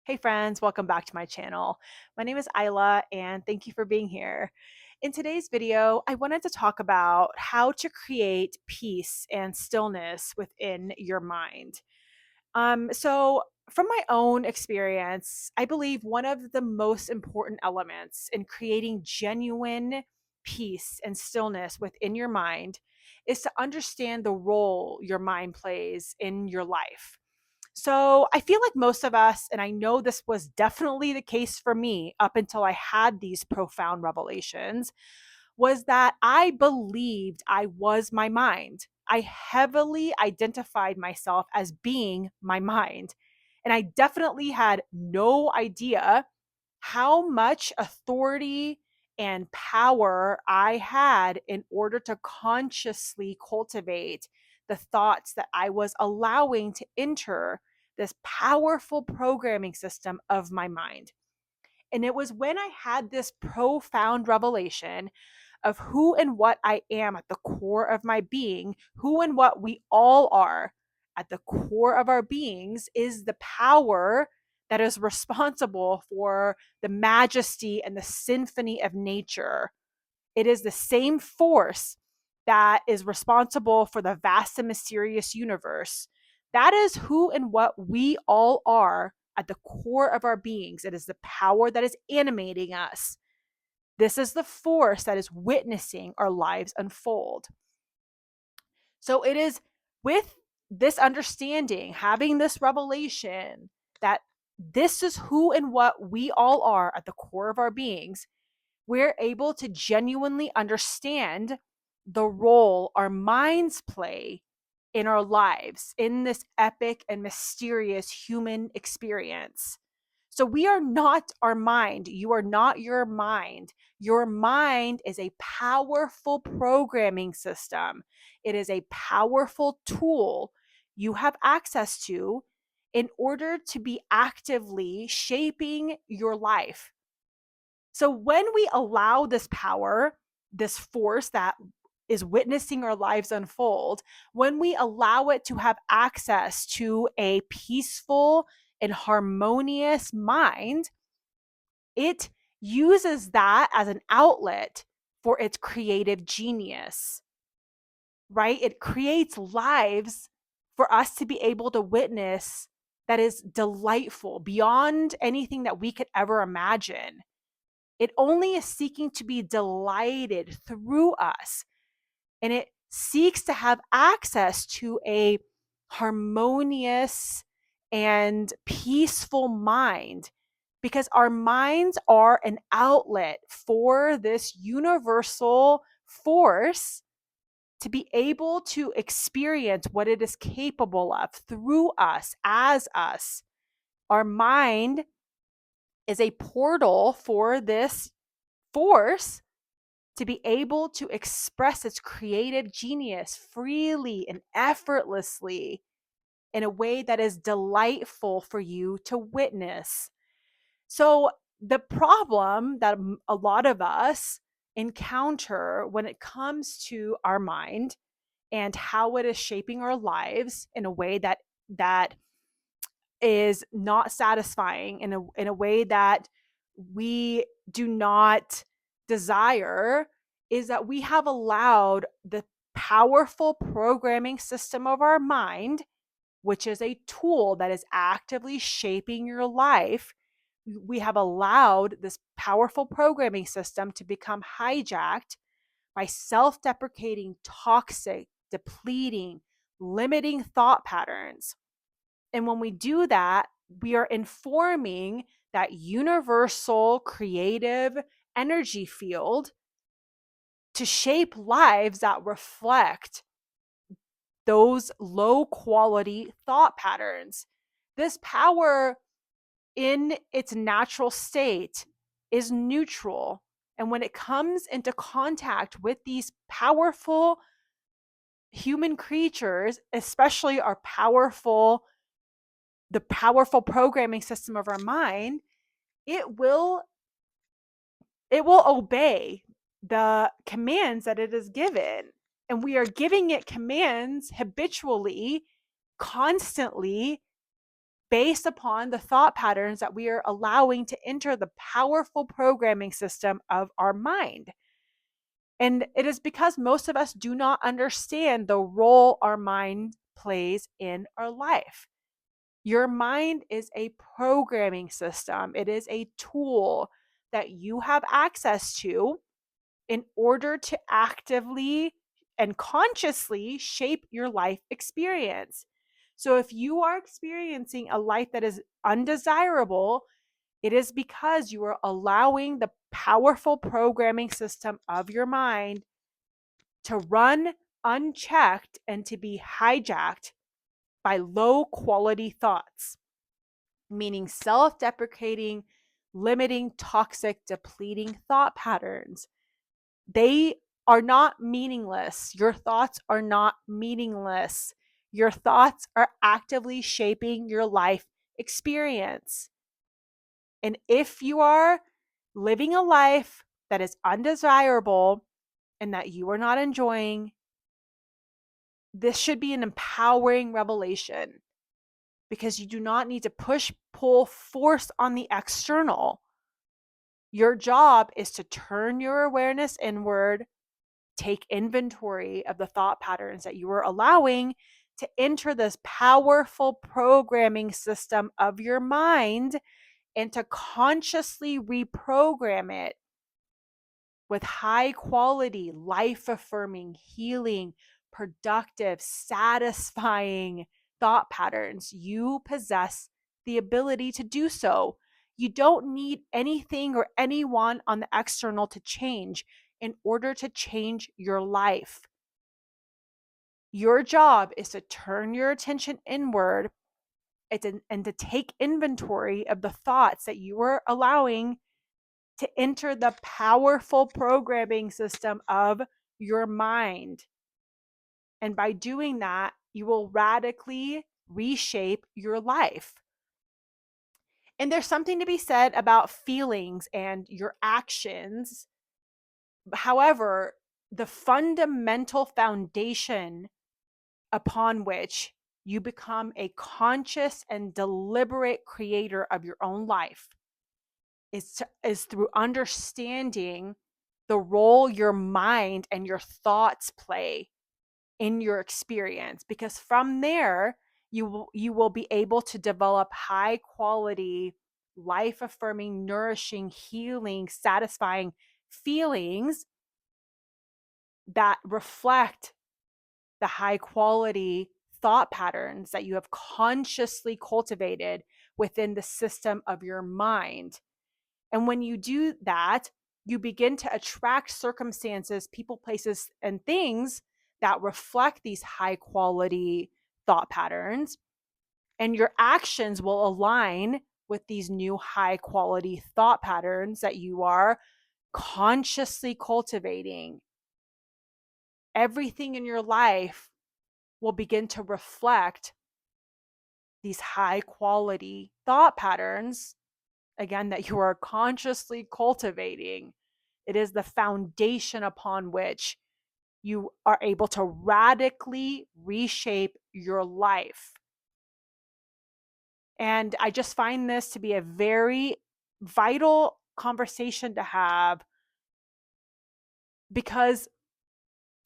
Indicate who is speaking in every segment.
Speaker 1: Hey friends, welcome back to my channel. My name is Isla and thank you for being here. In today's video, I wanted to talk about how to create peace and stillness within your mind. So from my own experience, I believe one of the most important elements in creating genuine peace and stillness within your mind is to understand the role your mind plays in your life. So I feel like most of us, and I know this was definitely the case for me up until I had these profound revelations, was that I believed I was my mind. I heavily identified myself as being my mind. And I definitely had no idea how much authority and power I had in order to consciously cultivate the thoughts that I was allowing to enter this powerful programming system of my mind. And it was when I had this profound revelation of who and what I am at the core of my being, who and what we all are at the core of our beings is the power that is responsible for the majesty and the symphony of nature. It is the same force that is responsible for the vast and mysterious universe. That is who and what we all are at the core of our beings. It is the power that is animating us. This is the force that is witnessing our lives unfold. So it is with this understanding, having this revelation that this is who and what we all are at the core of our beings, we're able to genuinely understand the role our minds play in our lives, in this epic and mysterious human experience. So we are not our mind. You are not your mind. Your mind is a powerful programming system. It is a powerful tool you have access to in order to be actively shaping your life. So when we allow this power, this force that is witnessing our lives unfold, when we allow it to have access to a peaceful and harmonious mind, it uses that as an outlet for its creative genius, right? It creates lives for us to be able to witness that is delightful beyond anything that we could ever imagine. It only is seeking to be delighted through us, and it seeks to have access to a harmonious and peaceful mind because our minds are an outlet for this universal force to be able to experience what it is capable of through us, as us. Our mind is a portal for this force to be able to express its creative genius freely and effortlessly in a way that is delightful for you to witness. So, the problem that a lot of us encounter when it comes to our mind and how it is shaping our lives in a way that is not satisfying, in a way that we do not desire, is that we have allowed the powerful programming system of our mind, which is a tool that is actively shaping your life. We have allowed this powerful programming system to become hijacked by self deprecating, toxic, depleting, limiting thought patterns. And when we do that, we are informing that universal creative energy field to shape lives that reflect those low quality thought patterns. This power in its natural state is neutral. And when it comes into contact with these powerful human creatures, especially the powerful programming system of our mind, it will it will obey the commands that it is given. And we are giving it commands habitually, constantly, based upon the thought patterns that we are allowing to enter the powerful programming system of our mind. And it is because most of us do not understand the role our mind plays in our life. Your mind is a programming system, it is a tool that you have access to in order to actively and consciously shape your life experience. So if you are experiencing a life that is undesirable, it is because you are allowing the powerful programming system of your mind to run unchecked and to be hijacked by low quality thoughts, meaning self deprecating, limiting, toxic, depleting thought patterns. They are not meaningless. Your thoughts are not meaningless. Your thoughts are actively shaping your life experience. And if you are living a life that is undesirable and that you are not enjoying, this should be an empowering revelation because you do not need to push, pull, force on the external. Your job is to turn your awareness inward, take inventory of the thought patterns that you are allowing to enter this powerful programming system of your mind and to consciously reprogram it with high quality, life affirming, healing, productive, satisfying thought patterns. You possess the ability to do so. You don't need anything or anyone on the external to change in order to change your life. Your job is to turn your attention inward and to take inventory of the thoughts that you are allowing to enter the powerful programming system of your mind. And by doing that, you will radically reshape your life. And there's something to be said about feelings and your actions. However, the fundamental foundation upon which you become a conscious and deliberate creator of your own life is through understanding the role your mind and your thoughts play in your experience, because from there you will be able to develop high quality, life affirming, nourishing, healing, satisfying feelings that reflect the high quality thought patterns that you have consciously cultivated within the system of your mind. And when you do that, you begin to attract circumstances, people, places, and things that reflect these high quality thought patterns. And your actions will align with these new high quality thought patterns that you are consciously cultivating. Everything in your life will begin to reflect these high quality thought patterns, again, that you are consciously cultivating. It is the foundation upon which you are able to radically reshape your life. And I just find this to be a very vital conversation to have, because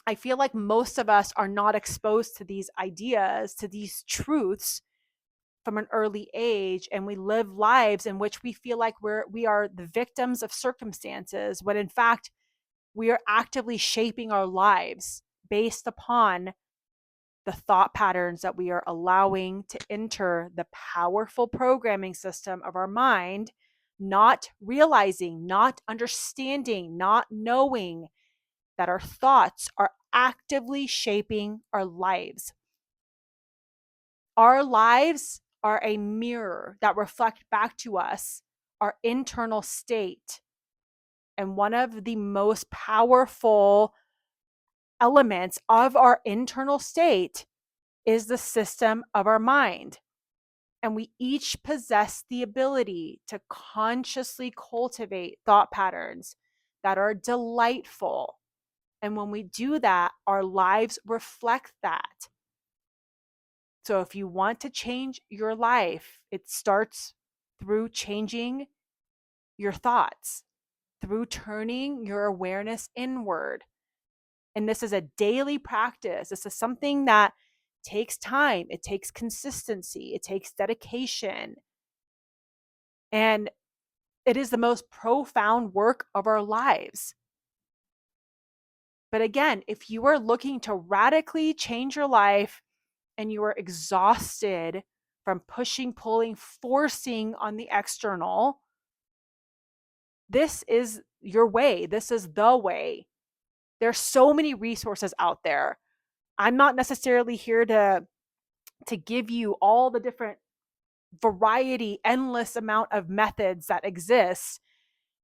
Speaker 1: I feel like most of us are not exposed to these ideas, to these truths from an early age, and we live lives in which we feel like we are the victims of circumstances, when in fact we are actively shaping our lives based upon the thought patterns that we are allowing to enter the powerful programming system of our mind, not realizing, not understanding, not knowing that our thoughts are actively shaping our lives. Our lives are a mirror that reflect back to us our internal state. And one of the most powerful elements of our internal state is the system of our mind. And we each possess the ability to consciously cultivate thought patterns that are delightful. And when we do that, our lives reflect that. So if you want to change your life, it starts through changing your thoughts, through turning your awareness inward. And this is a daily practice. This is something that takes time, it takes consistency, it takes dedication. And it is the most profound work of our lives. But again, if you are looking to radically change your life and you are exhausted from pushing, pulling, forcing on the external, this is your way. This is the way. There's so many resources out there. I'm not necessarily here to give you all the different variety, endless amount of methods that exist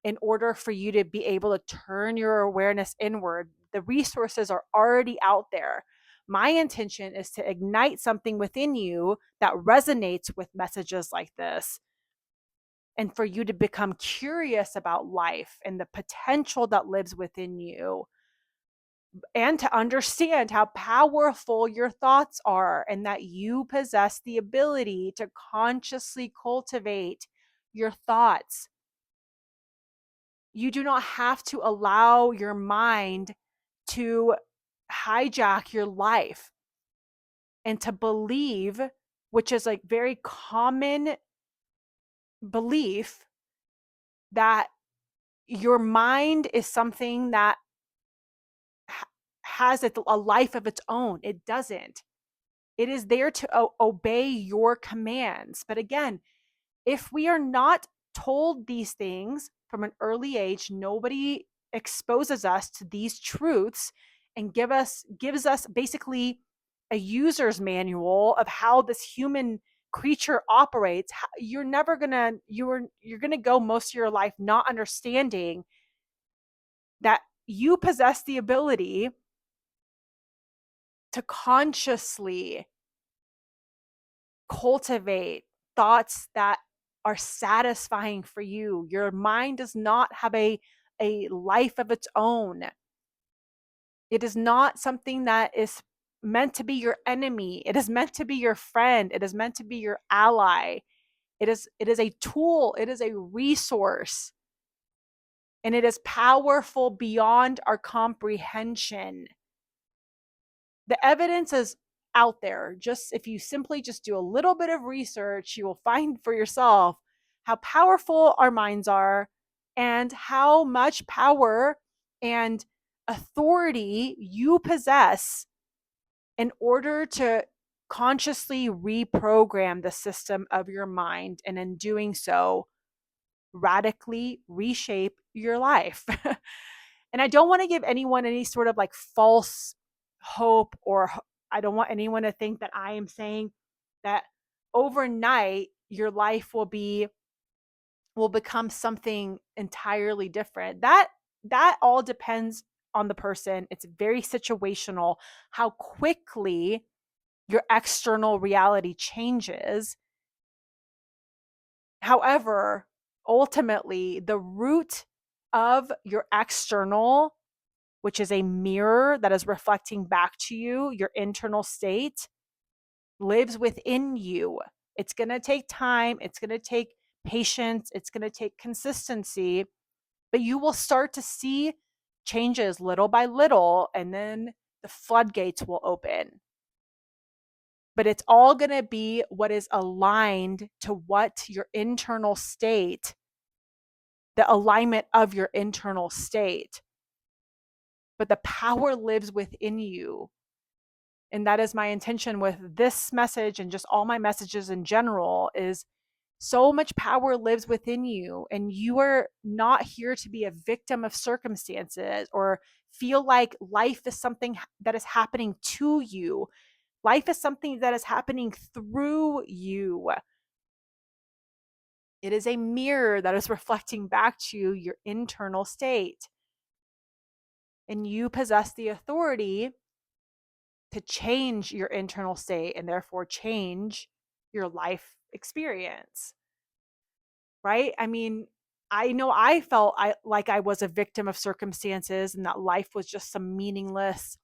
Speaker 1: in order for you to be able to turn your awareness inward. The resources are already out there. My intention is to ignite something within you that resonates with messages like this, and for you to become curious about life and the potential that lives within you, and to understand how powerful your thoughts are, and that you possess the ability to consciously cultivate your thoughts. You do not have to allow your mind to hijack your life and to believe, which is like very common belief, that your mind is something that has a life of its own. It doesn't. It is there to obey your commands. But again, if we are not told these things from an early age, nobody exposes us to these truths and gives us basically a user's manual of how this human creature operates. You're gonna go most of your life not understanding that you possess the ability to consciously cultivate thoughts that are satisfying for you. Your mind does not have a life of its own. It is not something that is meant to be your enemy. It is meant to be your friend. It is meant to be your ally. It is a tool, it is a resource, and it is powerful beyond our comprehension. The evidence is out there. Just if you simply just do a little bit of research, you will find for yourself how powerful our minds are and how much power and authority you possess in order to consciously reprogram the system of your mind, and in doing so, radically reshape your life. And I don't want to give anyone any sort of like false hope, or I don't want anyone to think that I am saying that overnight your life will become something entirely different. That all depends on the person. It's very situational how quickly your external reality changes. However, ultimately, the root of your external, which is a mirror that is reflecting back to you, your internal state, lives within you. It's going to take time, it's going to take patience, it's going to take consistency, but you will start to see changes little by little, and then the floodgates will open. But it's all going to be what is aligned to what your internal state, the alignment of your internal state. But the power lives within you. And that is my intention with this message, and just all my messages in general, is so much power lives within you, and you are not here to be a victim of circumstances or feel like life is something that is happening to you. Life is something that is happening through you. It is a mirror that is reflecting back to you your internal state. And you possess the authority to change your internal state and therefore change your life experience. Right? I mean, I know I felt like I was a victim of circumstances and that life was just some meaningless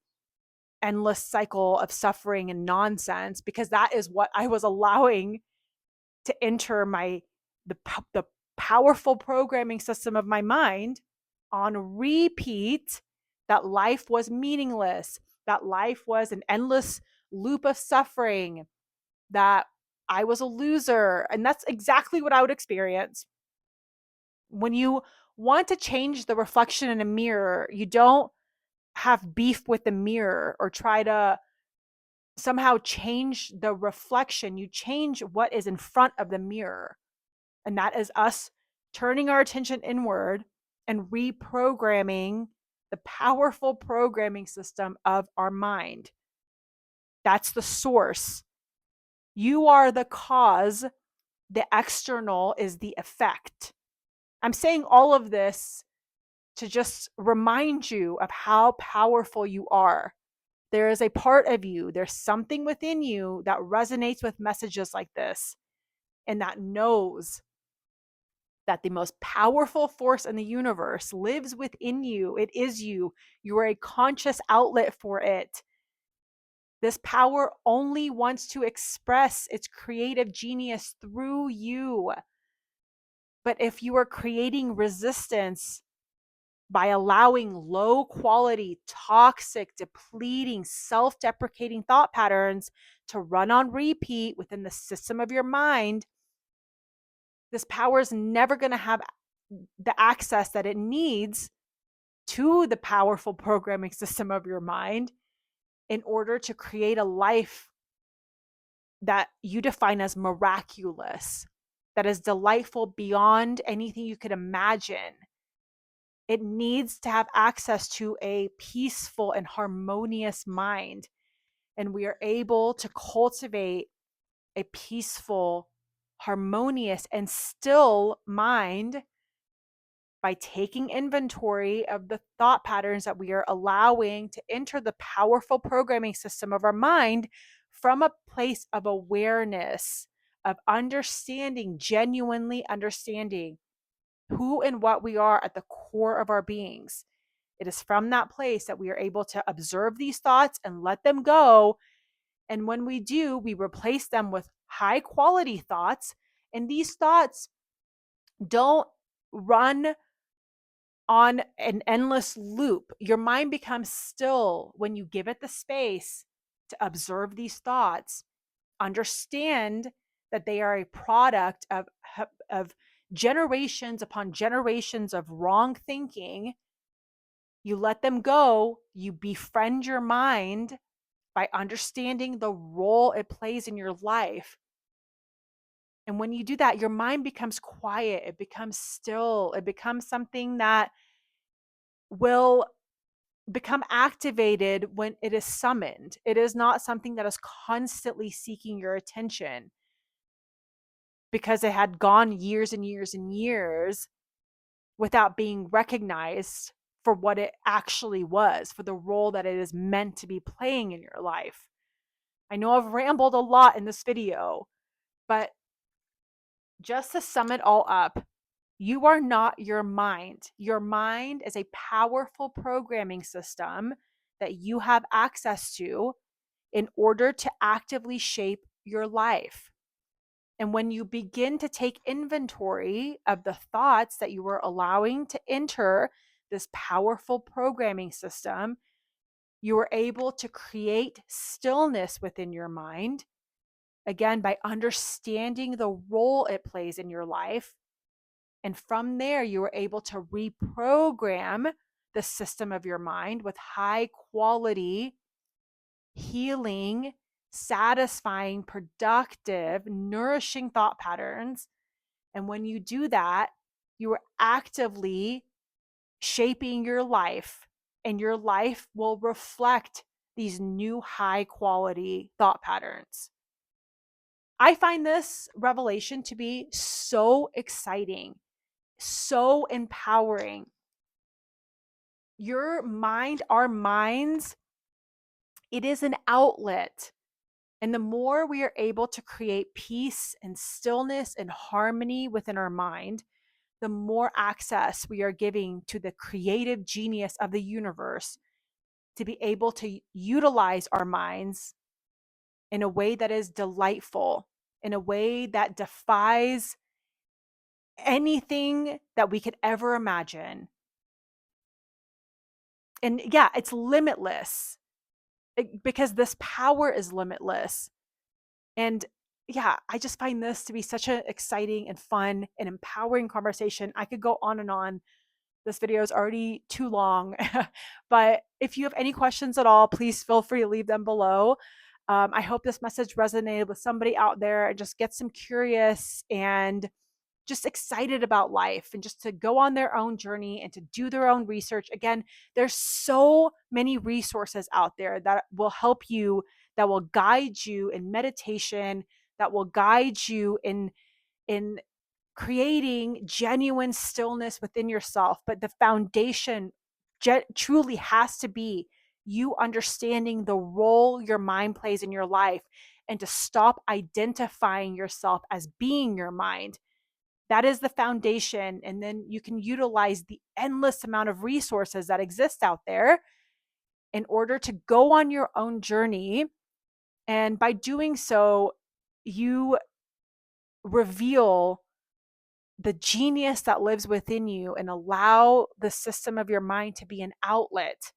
Speaker 1: endless cycle of suffering and nonsense, because that is what I was allowing to enter the powerful programming system of my mind on repeat, that life was meaningless, that life was an endless loop of suffering, that I was a loser. And that's exactly what I would experience. When you want to change the reflection in a mirror, you don't have beef with the mirror or try to somehow change the reflection. You change what is in front of the mirror. And that is us turning our attention inward and reprogramming the powerful programming system of our mind. That's the source. You are the cause, the external is the effect. I'm saying all of this to just remind you of how powerful you are. There is a part of you, there's something within you that resonates with messages like this and that knows that the most powerful force in the universe lives within you. It is you. You are a conscious outlet for it. This power only wants to express its creative genius through you. But if you are creating resistance by allowing low quality, toxic, depleting, self deprecating thought patterns to run on repeat within the system of your mind, this power is never going to have the access that it needs to the powerful programming system of your mind in order to create a life that you define as miraculous, that is delightful beyond anything you could imagine. It needs to have access to a peaceful and harmonious mind. And we are able to cultivate a peaceful, harmonious, and still mind by taking inventory of the thought patterns that we are allowing to enter the powerful programming system of our mind from a place of awareness, of understanding, genuinely understanding who and what we are at the core of our beings. It is from that place that we are able to observe these thoughts and let them go. And when we do, we replace them with high quality thoughts. And these thoughts don't run on an endless loop. Your mind becomes still when you give it the space to observe these thoughts, understand that they are a product of generations upon generations of wrong thinking. You let them go, you befriend your mind by understanding the role it plays in your life. And when you do that, your mind becomes quiet, it becomes still, it becomes something that will become activated when it is summoned. It is not something that is constantly seeking your attention because it had gone years and years and years without being recognized for what it actually was, for the role that it is meant to be playing in your life. I know I've rambled a lot in this video, but just to sum it all up, you are not your mind. Your mind is a powerful programming system that you have access to in order to actively shape your life. And when you begin to take inventory of the thoughts that you are allowing to enter this powerful programming system, you are able to create stillness within your mind. Again, by understanding the role it plays in your life. And from there, you are able to reprogram the system of your mind with high quality, healing, satisfying, productive, nourishing thought patterns. And when you do that, you are actively shaping your life, and your life will reflect these new high quality thought patterns. I find this revelation to be so exciting, so empowering. Your mind, our minds, it is an outlet. And the more we are able to create peace and stillness and harmony within our mind, the more access we are giving to the creative genius of the universe. to be able to utilize our minds in a way that is delightful, in a way that defies anything that we could ever imagine. And yeah, it's limitless because this power is limitless. And yeah, I just find this to be such an exciting and fun and empowering conversation. I could go on and on. This video is already too long, but if you have any questions at all, please feel free to leave them below. I hope this message resonated with somebody out there and just gets them curious and just excited about life and just to go on their own journey and to do their own research. Again, there's so many resources out there that will help you, that will guide you in meditation, that will guide you in creating genuine stillness within yourself. But the foundation truly has to be you understanding the role your mind plays in your life and to stop identifying yourself as being your mind. That is the foundation. And then you can utilize the endless amount of resources that exist out there in order to go on your own journey. And by doing so, you reveal the genius that lives within you and allow the system of your mind to be an outlet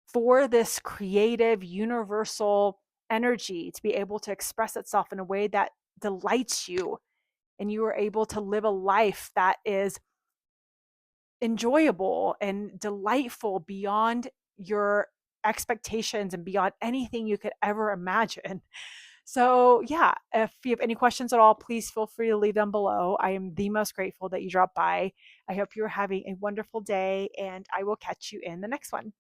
Speaker 1: for this creative, universal energy to be able to express itself in a way that delights you. And you are able to live a life that is enjoyable and delightful beyond your expectations and beyond anything you could ever imagine. So, yeah, if you have any questions at all, please feel free to leave them below. I am the most grateful that you dropped by. I hope you're having a wonderful day, and I will catch you in the next one.